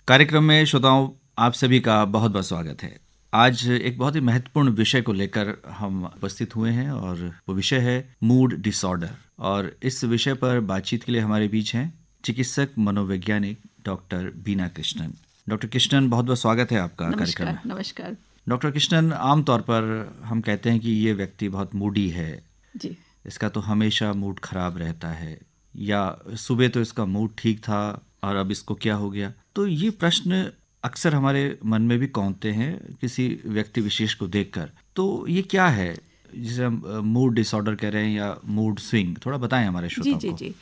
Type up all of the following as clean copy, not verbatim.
कार्यक्रम में श्रोताओं आप सभी का बहुत बहुत स्वागत है। आज एक बहुत ही महत्वपूर्ण विषय को लेकर हम उपस्थित हुए हैं और वो विषय है मूड डिसऑर्डर। और इस विषय पर बातचीत के लिए हमारे बीच हैं चिकित्सक मनोवैज्ञानिक डॉक्टर बीना कृष्णन। डॉक्टर कृष्णन, बहुत बहुत स्वागत है आपका कार्यक्रम में। नमस्कार। डॉक्टर कृष्णन, आमतौर पर हम कहते हैं कि ये व्यक्ति बहुत मूडी है जी। इसका तो हमेशा मूड खराब रहता है, या सुबह तो इसका मूड ठीक था और अब इसको क्या हो गया। तो ये प्रश्न अक्सर हमारे मन में भी कौंधते हैं किसी व्यक्ति विशेष को देखकर। तो ये क्या है जिसे हम मूड डिसऑर्डर कह रहे हैं या मूड स्विंग, थोड़ा बताएं हमारे श्रोताओं को। जी।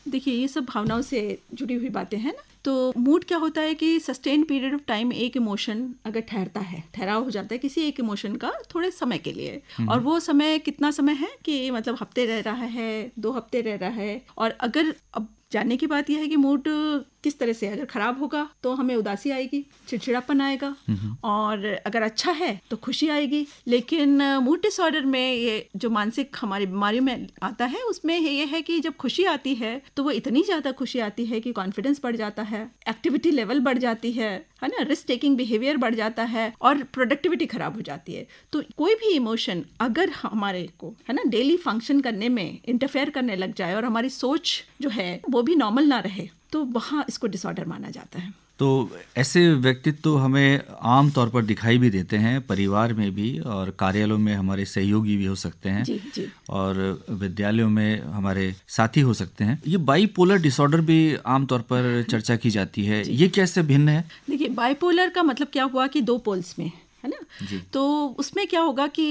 देखिए, ये सब भावनाओं से जुड़ी हुई बातें हैं ना। तो मूड क्या होता है कि सस्टेन पीरियड ऑफ टाइम एक इमोशन अगर ठहराव हो जाता है किसी एक इमोशन का थोड़े समय के लिए, और वो समय कितना समय है कि मतलब हफ्ते रह रहा है, 2 हफ्ते रह रहा है। और अगर अब जानने की बात यह है कि मूड किस तरह से अगर खराब होगा तो हमें उदासी आएगी, चिड़चिड़ापन आएगा, और अगर अच्छा है तो खुशी आएगी। लेकिन मूड डिसऑर्डर में ये जो मानसिक हमारी बीमारियों में आता है उसमें ये है कि जब खुशी आती है तो वो इतनी ज़्यादा खुशी आती है कि कॉन्फिडेंस बढ़ जाता है, एक्टिविटी लेवल बढ़ जाती है ना, रिस्क टेकिंग बिहेवियर बढ़ जाता है और प्रोडक्टिविटी खराब हो जाती है। तो कोई भी इमोशन अगर हमारे को है ना डेली फंक्शन करने में इंटरफेयर करने लग जाए और हमारी सोच जो है वो भी नॉर्मल ना रहे तो वहाँ इसको डिसऑर्डर माना जाता है। तो ऐसे व्यक्तित्व तो हमें आम तौर पर दिखाई भी देते हैं, परिवार में भी और कार्यालयों में हमारे सहयोगी भी हो सकते हैं। जी। और विद्यालयों में हमारे साथी हो सकते हैं। ये बाइपोलर डिसऑर्डर भी आमतौर पर चर्चा की जाती है, ये कैसे भिन्न है? देखिए, बाइपोलर का मतलब क्या हुआ कि 2 पोल्स में है ना। तो उसमें क्या होगा कि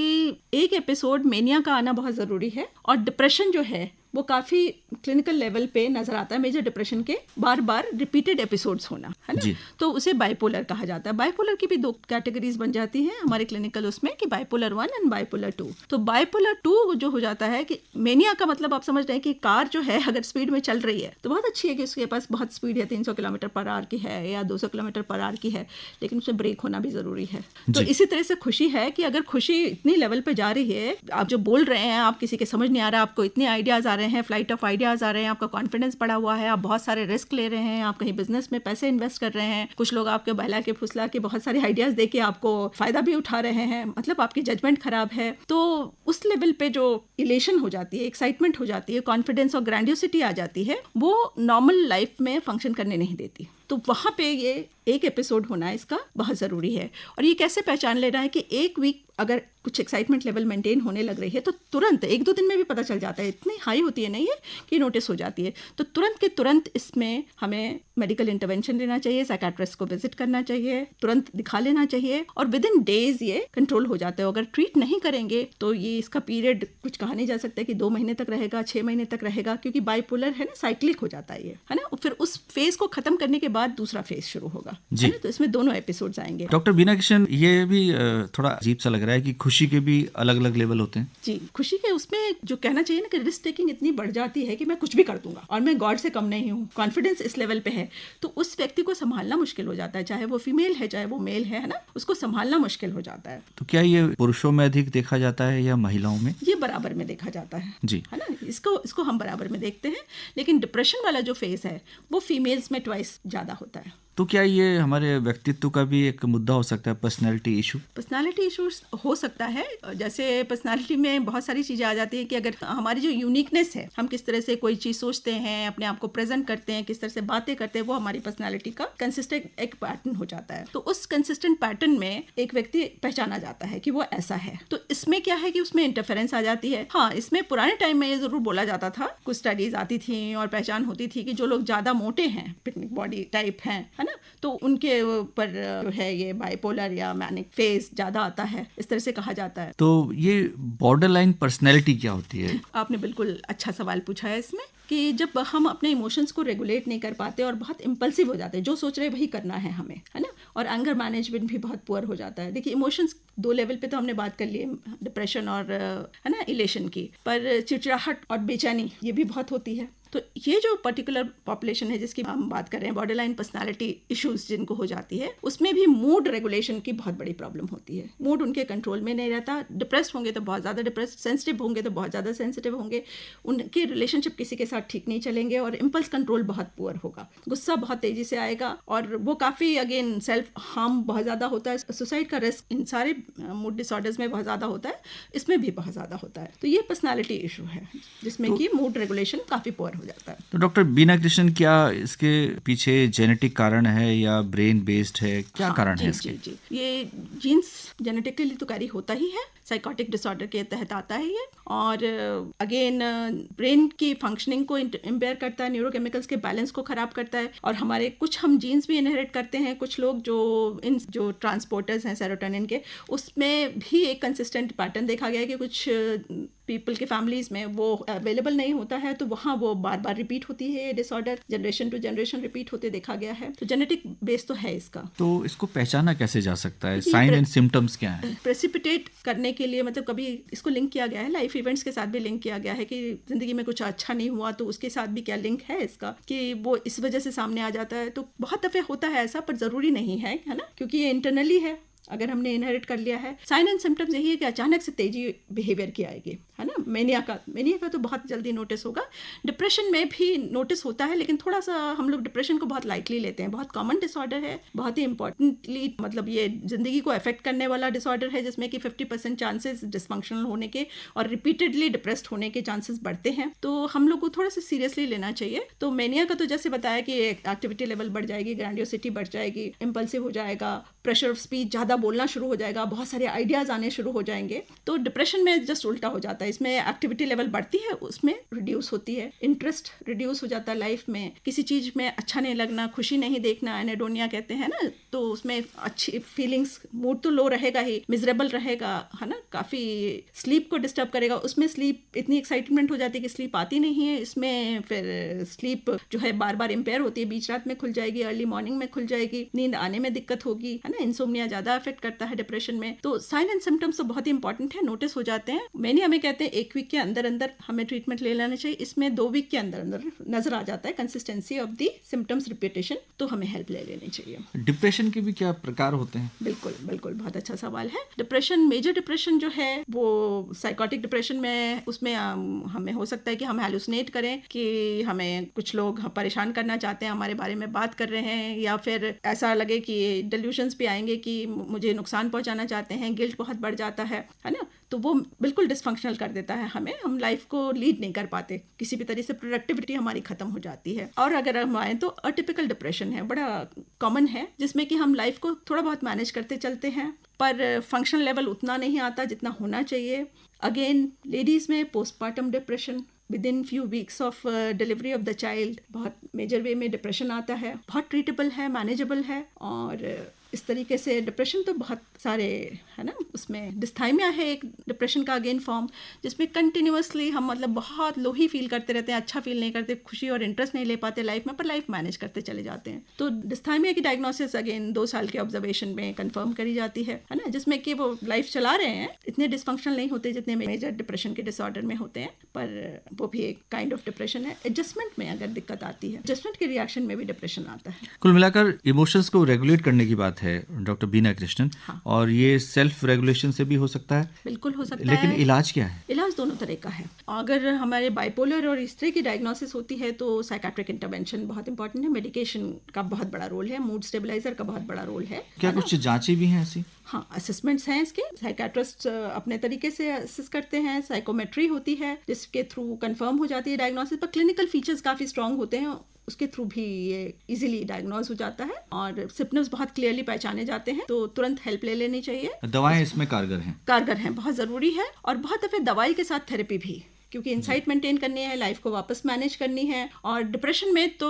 एक एपिसोड मेनिया का आना बहुत ज़रूरी है, और डिप्रेशन जो है वो काफ़ी क्लिनिकल लेवल पे नज़र आता है। मेजर डिप्रेशन के बार बार रिपीटेड एपिसोड्स होना है ना, तो उसे बाइपोलर कहा जाता है। बाइपोलर की भी 2 कैटेगरीज बन जाती हैं हमारे क्लिनिकल उसमें कि बाइपोलर 1 एंड बाइपोलर 2। तो बाइपोलर 2 जो हो जाता है कि मेनिया का मतलब आप समझ रहे हैं कि कार जो है अगर स्पीड में चल रही है तो बहुत अच्छी है कि उसके पास बहुत स्पीड है, 300 किलोमीटर पर आवर की है या 200 किलोमीटर पर आवर की है, लेकिन उसमें ब्रेक होना भी ज़रूरी है। तो इसी तरह से खुशी है कि अगर खुशी इतनी लेवल पर जा रही है, आप जो बोल रहे हैं आप किसी के समझ नहीं आ रहा, आपको इतने आइडियाज़ आ रहे हैं, फ्लाइट ऑफ आइडियाज़ आ रहे हैं, आपका कॉन्फिडेंस बढ़ा हुआ है, आप बहुत सारे रिस्क ले रहे हैं, आप कहीं बिजनेस में पैसे इन्वेस्ट कर रहे हैं, कुछ लोग आपके बहला के फुसला के बहुत सारे आइडियाज़ दे के आपको फ़ायदा भी उठा रहे हैं, मतलब आपकी जजमेंट खराब है। तो उस लेवल पे जो इलेशन हो जाती है, एक्साइटमेंट हो जाती है, कॉन्फिडेंस और ग्रैंडियोसिटी आ जाती है, वो नॉर्मल लाइफ में फंक्शन करने नहीं देती। तो वहाँ पे ये एक एपिसोड होना इसका बहुत ज़रूरी है। और ये कैसे पहचान लेना है कि एक वीक अगर कुछ एक्साइटमेंट लेवल मेंटेन होने लग रही है तो तुरंत 1-2 दिन में भी पता चल जाता है, इतनी हाई होती है नहीं है कि नोटिस हो जाती है। तो तुरंत के तुरंत इसमें हमें मेडिकल इंटरवेंशन लेना चाहिए, साइकियाट्रिस्ट को विजिट करना चाहिए, तुरंत दिखा लेना चाहिए, और विद इन डेज ये कंट्रोल हो जाता है। अगर ट्रीट नहीं करेंगे तो ये इसका पीरियड कुछ कहा नहीं जा सकता कि 2 महीने तक रहेगा, 6 महीने तक रहेगा, क्योंकि बाइपोलर है ना, साइक्लिक हो जाता है ये, है ना। फिर उस फेज को खत्म करने के बाद दूसरा फेज शुरू होगा जी। तो इसमें दोनों एपिसोड्स आएंगे। डॉक्टर बीना कृष्णन, ये भी थोड़ा अजीब सा लग रहा है कि खुशी के भी अलग अलग लेवल होते हैं। जी, खुशी के उसमें जो कहना चाहिए ना कि रिस्क टेकिंग इतनी बढ़ जाती है कि मैं कुछ भी कर दूंगा और मैं गॉड से कम नहीं हूँ, कॉन्फिडेंस इस लेवल पे है, तो उस व्यक्ति को संभालना मुश्किल हो जाता है, चाहे वो फीमेल है चाहे वो मेल है ना, उसको संभालना मुश्किल हो जाता है। तो क्या ये पुरुषों में अधिक देखा जाता है या महिलाओं में? ये बराबर में देखा जाता है जी, है ना, इसको हम बराबर में देखते हैं। लेकिन डिप्रेशन वाला जो फेज है वो फीमेल्स में ट्वाइस ज़्यादा होता है। तो क्या ये हमारे व्यक्तित्व का भी एक मुद्दा हो सकता है, पर्सनैलिटी इशू? पर्सनालिटी इशूज हो सकता है। जैसे पर्सनालिटी में बहुत सारी चीज़ें आ जाती हैं कि अगर हमारी जो यूनिकनेस है, हम किस तरह से कोई चीज़ सोचते हैं, अपने आप को प्रेजेंट करते हैं, किस तरह से बातें करते हैं, वो हमारी पर्सनालिटी का कंसिस्टेंट एक पैटर्न हो जाता है। तो उस कंसिस्टेंट पैटर्न में एक व्यक्ति पहचाना जाता है कि वो ऐसा है। तो इसमें क्या है कि उसमें इंटरफेरेंस आ जाती है। हाँ, इसमें पुराने टाइम में ये जरूर बोला जाता था, कुछ स्टडीज आती थी और पहचान होती थी कि जो लोग ज़्यादा मोटे हैं, पिकनिक बॉडी टाइप हैं, है ना, तो उनके ऊपर जो है ये बाइपोलर या मैनिक फेज ज़्यादा आता है, इस तरह से कहा जाता है। तो ये बॉर्डरलाइन पर्सनैलिटी क्या होती है? आपने बिल्कुल अच्छा सवाल पूछा है इसमें कि जब हम अपने इमोशंस को रेगुलेट नहीं कर पाते और बहुत इम्पल्सिव हो जाते हैं, जो सोच रहे वही करना है हमें, है ना, और एंगर मैनेजमेंट भी बहुत पुअर हो जाता है। देखिए, इमोशंस 2 लेवल पे तो हमने बात कर ली, डिप्रेशन और है ना इलेशन की, पर चिड़चिड़ाहट और बेचैनी ये भी बहुत होती है तो ये जो पर्टिकुलर पॉपुलेशन है जिसकी हम बात कर रहे हैं, बॉर्डरलाइन पर्सनालिटी इश्यूज जिनको हो जाती है, उसमें भी मूड रेगुलेशन की बहुत बड़ी प्रॉब्लम होती है। मूड उनके कंट्रोल में नहीं रहता, डिप्रेस्ड होंगे तो बहुत ज़्यादा डिप्रेस्ड, सेंसिटिव होंगे तो बहुत ज़्यादा सेंसिटिव होंगे, उनके रिलेशनशिप किसी के साथ ठीक नहीं चलेंगे और इम्पल्स कंट्रोल बहुत पुअर होगा, गुस्सा बहुत तेजी से आएगा और वो काफ़ी अगेन सेल्फ हार्म बहुत ज़्यादा होता है। सुसाइड का रिस्क इन सारे मूड डिसऑर्डर्स में बहुत ज़्यादा होता है, इसमें भी बहुत ज़्यादा होता है। तो ये पर्सनालिटी इशू है जिसमें कि मूड रेगुलेशन काफ़ी पुअर हो जाता है। तो डॉक्टर बीना कृष्णन, क्या इसके पीछे जेनेटिक कारण है या ब्रेन बेस्ड है, क्या कारण है इसके? जी, ये जीन्स जेनेटिकली तो कैरी होता ही है, साइकोटिक डिसऑर्डर के तहत आता है ये, और अगेन ब्रेन की फंक्शनिंग को इम्पेयर करता है, न्यूरोकेमिकल्स के बैलेंस को खराब करता है, और हमारे कुछ हम जीन्स भी इनहेरिट करते हैं, कुछ लोग जो ट्रांसपोर्टर्स हैं सेरोटोनिन के, उसमें भी एक कंसिस्टेंट पैटर्न देखा गया है कि कुछ पीपल के फैमिलीज में वो अवेलेबल नहीं होता है, तो वहाँ वो बार बार रिपीट होती है, disorder generation to generation repeat होते देखा गया है। तो जेनेटिक बेस तो है इसका। तो इसको पहचाना कैसे जा सकता है? साइन एंड सिम्टम्स क्या है? प्रेसिपिटेट करने के लिए मतलब कभी इसको लिंक किया गया है, लाइफ इवेंट्स के साथ भी लिंक किया गया है कि जिंदगी में कुछ अच्छा नहीं हुआ तो उसके साथ भी क्या लिंक है इसका, कि वो इस वजह से सामने आ जाता है। तो बहुत दफे होता है ऐसा, पर जरूरी नहीं है ना, क्योंकि ये इंटरनली है, अगर हमने इनहेरिट कर लिया है। साइन एंड सिम्टम्स यही है कि अचानक से तेजी बिहेवियर की आएगी, है ना। मेनिया का तो बहुत जल्दी नोटिस होगा। डिप्रेशन में भी नोटिस होता है, लेकिन थोड़ा सा हम लोग डिप्रेशन को बहुत लाइटली लेते हैं। बहुत कॉमन डिसऑर्डर है, बहुत ही इंपॉर्टेंटली मतलब ये जिंदगी को अफेक्ट करने वाला डिसऑर्डर है, जिसमें कि 50% चांसेस डिसफंक्शनल होने के और रिपीटेडली डिप्रेस्ड होने के चांसेस बढ़ते हैं। तो हम लोग को थोड़ा सा सीरियसली लेना चाहिए। तो मेनिया का तो जैसे बताया कि एक्टिविटी लेवल बढ़ जाएगी, ग्रैंडियोसिटी बढ़ जाएगी, इम्पल्सिव हो जाएगा, प्रेशर ऑफ स्पीच ज़्यादा बोलना शुरू हो जाएगा, बहुत सारे आइडियाज आने शुरू हो जाएंगे। तो डिप्रेशन में जस्ट उल्टा हो जाता है, इसमें एक्टिविटी लेवल बढ़ती है, उसमें रिड्यूस होती है, इंटरेस्ट रिड्यूस हो जाता है लाइफ में, किसी चीज में अच्छा नहीं लगना, खुशी नहीं देखना, एनेडोनिया कहते हैं ना, तो उसमें अच्छी फीलिंग्स, मूड तो लो रहेगा ही, मिजरेबल रहेगा, है ना, काफी स्लीप को डिस्टर्ब करेगा। उसमें स्लीप इतनी एक्साइटमेंट हो जाती है कि स्लीप आती नहीं है, इसमें फिर स्लीप जो है बार बार इम्पेयर होती है, बीच रात में खुल जाएगी, अर्ली मॉर्निंग में खुल जाएगी, नींद आने में दिक्कत होगी, है ना, इंसोम्निया ज्यादा अफेक्ट करता है डिप्रेशन में। तो साइन एंड सिम्टम्स तो बहुत ही इंपॉर्टेंट है, नोटिस हो जाते हैं। मैंने हमें कहते हैं 1 वीक के अंदर अंदर हमें ट्रीटमेंट ले लेना चाहिए। इसमें 2 वीक के अंदर अंदर नजर आ जाता है consistency of the symptoms repetition, तो हमें हेल्प ले लेनी चाहिए। डिप्रेशन के भी क्या प्रकार होते हैं? बिल्कुल बिल्कुल, बहुत अच्छा सवाल है। डिप्रेशन, मेजर डिप्रेशन जो है वो साइकोटिक डिप्रेशन में, उसमें हमें हो सकता है कि हम हैलुसिनेट करें कि हमें कुछ लोग परेशान करना चाहते हैं, हमारे बारे में बात कर रहे हैं, या फिर ऐसा लगे कि डेल्यूशंस भी आएंगे कि मुझे नुकसान पहुंचाना चाहते हैं, गिल्ट बहुत बढ़ जाता है ना, तो वो बिल्कुल डिसफंक्शनल कर देता है हमें, हम लाइफ को लीड नहीं कर पाते, किसी भी तरह से प्रोडक्टिविटी हमारी खत्म हो जाती है। और अगर हम आए तो अटिपिकल डिप्रेशन है, बड़ा कॉमन है, जिसमें कि हम लाइफ को थोड़ा बहुत मैनेज करते चलते हैं, पर फंक्शन लेवल उतना नहीं आता जितना होना चाहिए। अगेन लेडीज में postpartum depression, with in few weeks of delivery of the child बहुत मेजर वे में डिप्रेशन आता है, बहुत ट्रीटेबल है, मैनेजेबल है। और इस तरीके से डिप्रेशन तो बहुत सारे है ना, उसमें डिस्थाइमिया है एक डिप्रेशन का अगेन फॉर्म, जिसमें कंटिन्यूअसली हम मतलब बहुत लो ही फील करते रहते हैं, अच्छा फील नहीं करते, खुशी और इंटरेस्ट नहीं ले पाते लाइफ में, पर लाइफ मैनेज करते चले जाते हैं। तो डिस्थाइमिया की डायग्नोसिस अगेन 2 साल के ऑब्जर्वेशन में कंफर्म करी जाती है ना, जिसमें कि वो लाइफ चला रहे हैं, इतने डिसफंक्शनल नहीं होते जितने मेजर डिप्रेशन के डिसऑर्डर में होते हैं, पर वो भी एक काइंड ऑफ डिप्रेशन है। एडजस्टमेंट में अगर दिक्कत आती है, एडजस्टमेंट के रिएक्शन में भी डिप्रेशन आता है। कुल मिलाकर इमोशंस को रेगुलेट करने की बात है डॉक्टर बीना कृष्णन। हाँ। और ये सेल्फ रेगुलेशन से भी हो सकता है? बिल्कुल हो सकता लेकिन है। इलाज क्या है? इलाज दोनों तरह का है। अगर हमारे बाइपोलर और इस तरह की डायग्नोसिस होती है तो साइकाट्रिक इंटरवेंशन बहुत इंपॉर्टेंट है, मेडिकेशन का बहुत बड़ा रोल है, मूड स्टेबलाइजर का बहुत बड़ा रोल है। क्या कुछ जांचें भी हैं ऐसी? हाँ, असेसमेंट्स हैं इसके, साइकाट्रिस्ट अपने तरीके से असेस करते हैं, साइकोमेट्री होती है जिसके थ्रू कंफर्म हो जाती है डायग्नोसिस, पर क्लिनिकल फीचर्स काफ़ी स्ट्रांग होते हैं, उसके थ्रू भी ये इजीली डायग्नोज हो जाता है और सिम्पटम्स बहुत क्लियरली पहचाने जाते हैं, तो तुरंत हेल्प ले लेनी चाहिए। दवाएं इसमें कारगर हैं, बहुत ज़रूरी है। और बहुत दफ़े दवाई के साथ थेरेपी भी, क्योंकि इंसाइट मेंटेन करनी है, लाइफ को वापस मैनेज करनी है। और डिप्रेशन में तो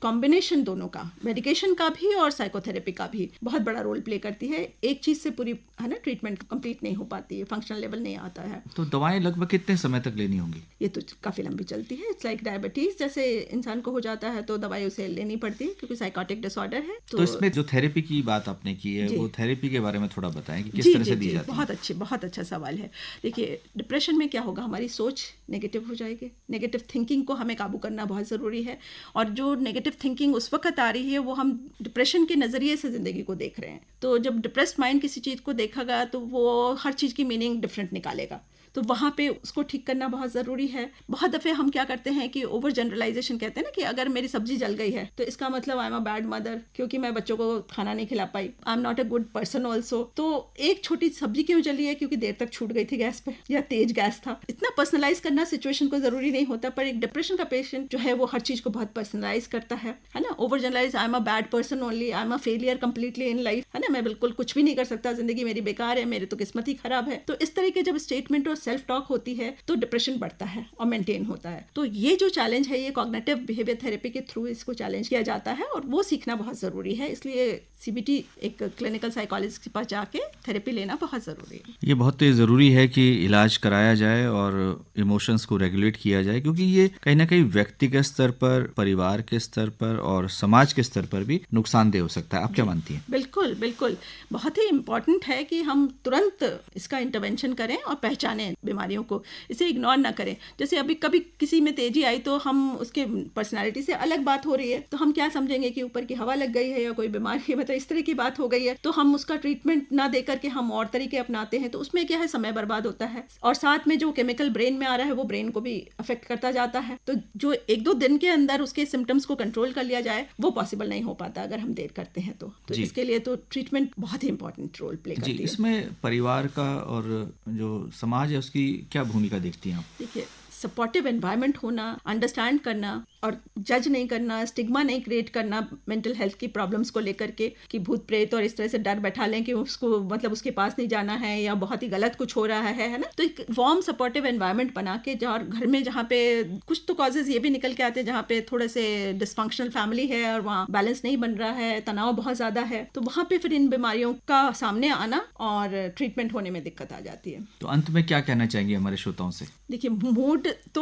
कॉम्बिनेशन दोनों का, मेडिकेशन का भी और साइकोथेरेपी का भी बहुत बड़ा रोल प्ले करती है। एक चीज से पूरी है ना ट्रीटमेंट कंप्लीट नहीं हो पाती है, फंक्शनल लेवल नहीं आता है। तो दवाएं लगभग कितने समय तक लेनी होंगी? ये तो काफी लंबी चलती है। इट्स लाइक डायबिटीज, जैसे इंसान को हो जाता है तो दवाई उसे लेनी पड़ती है, क्योंकि साइकोटिक डिसऑर्डर है। तो इसमें जो थेरेपी की बात आपने की है, वो थेरेपी के बारे में थोड़ा बताएं कि किस तरह से दी जाती है। बहुत अच्छा सवाल है। देखिए, डिप्रेशन में क्या होगा, हमारी सोच नेगेटिव हो जाएगी। नेगेटिव थिंकिंग को हमें काबू करना बहुत ज़रूरी है, और जो नेगेटिव थिंकिंग उस वक्त आ रही है वो हम डिप्रेशन के नज़रिए से ज़िंदगी को देख रहे हैं। तो जब डिप्रेस्ड माइंड किसी चीज़ को देखेगा तो वो हर चीज़ की मीनिंग डिफरेंट निकालेगा, तो वहाँ पे उसको ठीक करना बहुत ज़रूरी है। बहुत दफ़े हम क्या करते हैं कि ओवर जनरलाइजेशन कहते हैं ना, कि अगर मेरी सब्जी जल गई है तो इसका मतलब I am a bad mother, क्योंकि मैं बच्चों को खाना नहीं खिला पाई, I am not a good person also. तो एक छोटी सब्जी क्यों जली है? क्योंकि देर तक छूट गई थी गैस पे, या तेज गैस था। इतना पर्सनलाइज करना सिचुएशन को ज़रूरी नहीं होता, पर एक डिप्रेशन का पेशेंट जो है वो हर चीज़ को बहुत पर्सनलाइज करता है ना। Overgeneralize, I am a bad person only, I am a failure completely in life, है ना, मैं बिल्कुल कुछ भी नहीं कर सकता, जिंदगी मेरी बेकार है, मेरी तो किस्मत ही खराब है। तो इस तरह के जब स्टेटमेंट और सेल्फ टॉक होती है तो डिप्रेशन बढ़ता है और मेंटेन होता है। तो ये जो चैलेंज है, ये कॉग्निटिव बिहेवियर थेरेपी के थ्रू इसको चैलेंज किया जाता है, और वो सीखना बहुत ज़रूरी है। इसलिए सीबीटी एक क्लिनिकल साइकोलॉजिस्ट के पास जाके थेरेपी लेना बहुत ज़रूरी है। ये बहुत ज़रूरी है कि इलाज कराया जाए और इमोशंस को रेगुलेट किया जाए, क्योंकि ये कहीं ना कहीं व्यक्तिगत स्तर पर, परिवार के स्तर पर और समाज के स्तर पर भी नुकसानदेह हो सकता है। आप क्या मानती हैं? बिल्कुल बिल्कुल, बहुत ही इम्पॉर्टेंट है कि हम तुरंत इसका इंटरवेंशन करें और पहचानें बीमारियों को, इसे इग्नोर ना करें। जैसे अभी कभी किसी में तेजी आई तो हम उसके पर्सनालिटी से अलग बात हो रही है तो हम क्या समझेंगे कि ऊपर की हवा लग गई है या कोई बीमारी है, मतलब इस तरह की बात हो गई है, तो हम उसका ट्रीटमेंट ना दे करके हम और तरीके अपनाते हैं। तो उसमें क्या है, समय बर्बाद होता है, और साथ में जो केमिकल ब्रेन में आ रहा है वो ब्रेन को भी अफेक्ट करता जाता है। तो जो 1-2 दिन के अंदर उसके सिम्टम्स को कंट्रोल कर लिया जाए वो पॉसिबल नहीं हो पाता अगर हम देर करते हैं। तो इसके लिए तो ट्रीटमेंट बहुत ही इंपॉर्टेंट रोल प्ले करती है। इसमें परिवार का और जो समाज है उसकी क्या भूमिका देखती हैं आप? देखिए, सपोर्टिव एनवायरनमेंट होना, अंडरस्टैंड करना और जज नहीं करना, स्टिग्मा नहीं क्रिएट करना मेंटल हेल्थ की प्रॉब्लम्स को लेकर के, कि भूत प्रेत और इस तरह से डर बैठा लें कि उसको मतलब उसके पास नहीं जाना है या बहुत ही गलत कुछ हो रहा है ना। तो एक वार्म सपोर्टिव एनवायरनमेंट बना के, जहाँ घर में जहाँ पे कुछ तो कॉजेज ये भी निकल के आते हैं जहाँ पे थोड़े से डिसफंक्शनल फैमिली है और वहाँ बैलेंस नहीं बन रहा है, तनाव बहुत ज़्यादा है, तो वहाँ पे फिर इन बीमारियों का सामने आना और ट्रीटमेंट होने में दिक्कत आ जाती है। तो अंत में क्या कहना चाहेंगे हमारे श्रोताओं से? देखिए, मूड तो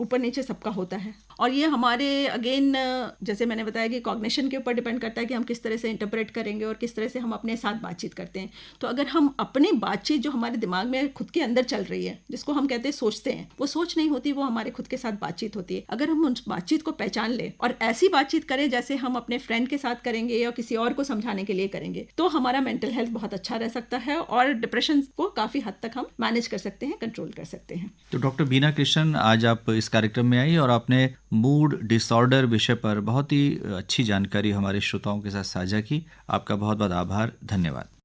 ऊपर नीचे सबका होता है, और ये हमारे अगेन जैसे मैंने बताया कि कॉग्निशन के ऊपर डिपेंड करता है कि हम किस तरह से इंटरप्रेट करेंगे और किस तरह से हम अपने साथ बातचीत करते हैं। तो अगर हम अपनी बातचीत जो हमारे दिमाग में खुद के अंदर चल रही है, जिसको हम कहते हैं सोचते हैं, वो सोच नहीं होती, वो हमारे खुद के साथ बातचीत होती है। अगर हम उस बातचीत को पहचान लें और ऐसी बातचीत करें जैसे हम अपने फ्रेंड के साथ करेंगे या किसी और को समझाने के लिए करेंगे, तो हमारा मेंटल हेल्थ बहुत अच्छा रह सकता है और डिप्रेशन को काफ़ी हद तक हम मैनेज कर सकते हैं, कंट्रोल कर सकते हैं। तो डॉक्टर बीना कृष्णन, आज आप इस कार्यक्रम में आई और आपने मूड डिसऑर्डर विषय पर बहुत ही अच्छी जानकारी हमारे श्रोताओं के साथ साझा की। आपका बहुत बहुत आभार, धन्यवाद।